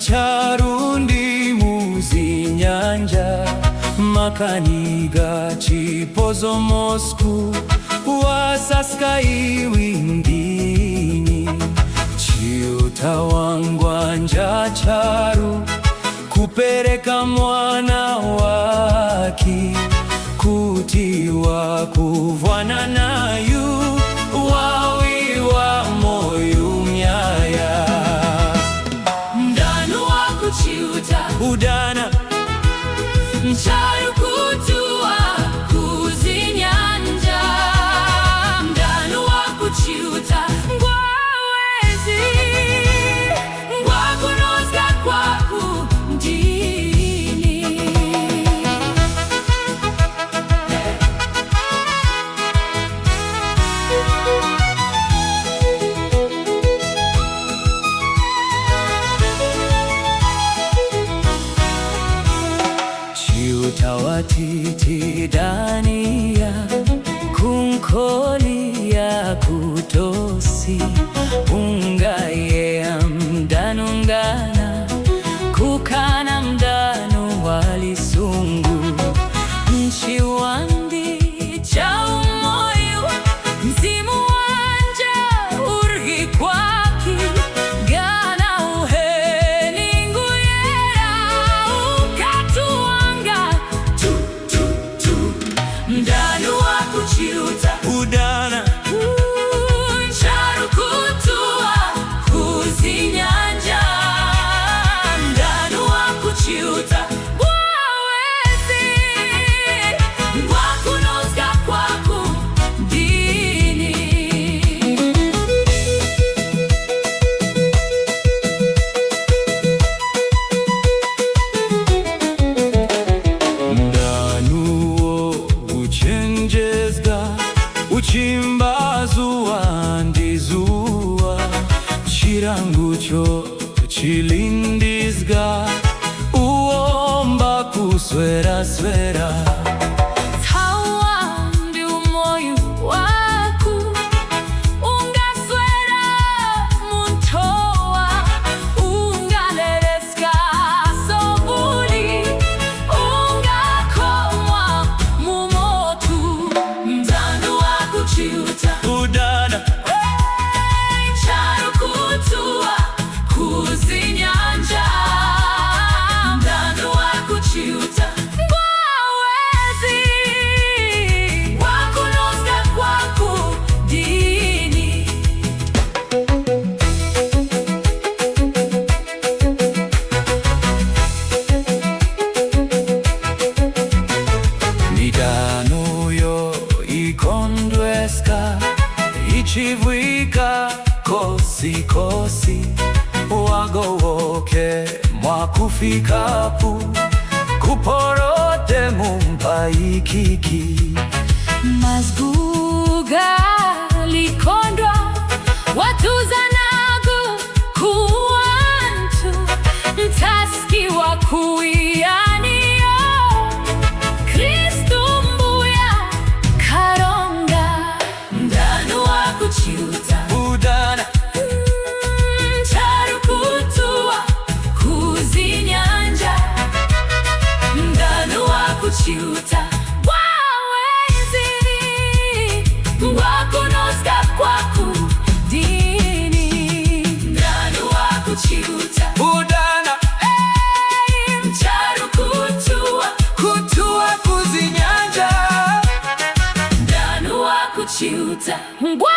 Ncharundi muzinyanja makaniga chipozo Mosku wasaska iwindini chiutawangwanja charu kupereka mwana waki kutiwa kuvwana nayu wawiwa moyu myaya mdanu wakuchiuta udana ncharu kutua kuzinyanja mdanu wakuchiuta ngwawezi ngwakunozga kwaku ndini Utawatiti dania kunkolia kutosi ungaye mdanungana kukana mdanu walisungu nchi wandi cha umoyo mzimu wanja urgi kwaki gana uheni nguyera ukatuanga mdanu wakuchiuta udana ncharu kutua kuzinyanja mdanu wakuchiuta ngwawezi ngwakunozga kwaku ndini uchimbazuwa ndizuwa chirangucho chilindizga uomba kuswera-swera Tawandi umoyu waku ungaswera muntoa ungalereska sobuli ungakomwa mumotu mdanu wakuchiuta udana ncharu kutua kuzinyanja mdanu wakuchiuta ngwawezi ngwakunozga kwaku ndini midanuyo ikondweska ichivwika kosi-kosi wagowoke mwakufikapu kuporote mumpaikiki mazguga likondwa watuzanagu kuwantu mtaski wa kuianiyo Kristu mbuya karonga mdanu wakuchiuta udana ncharu kutua kuzinyanja mdanu wakuchiuta ngwawezi ngwakunozga kwaku ndini mdanu wakuchiuta udana ncharu kutua kuzinyanja mdanu wakuchiuta ngwa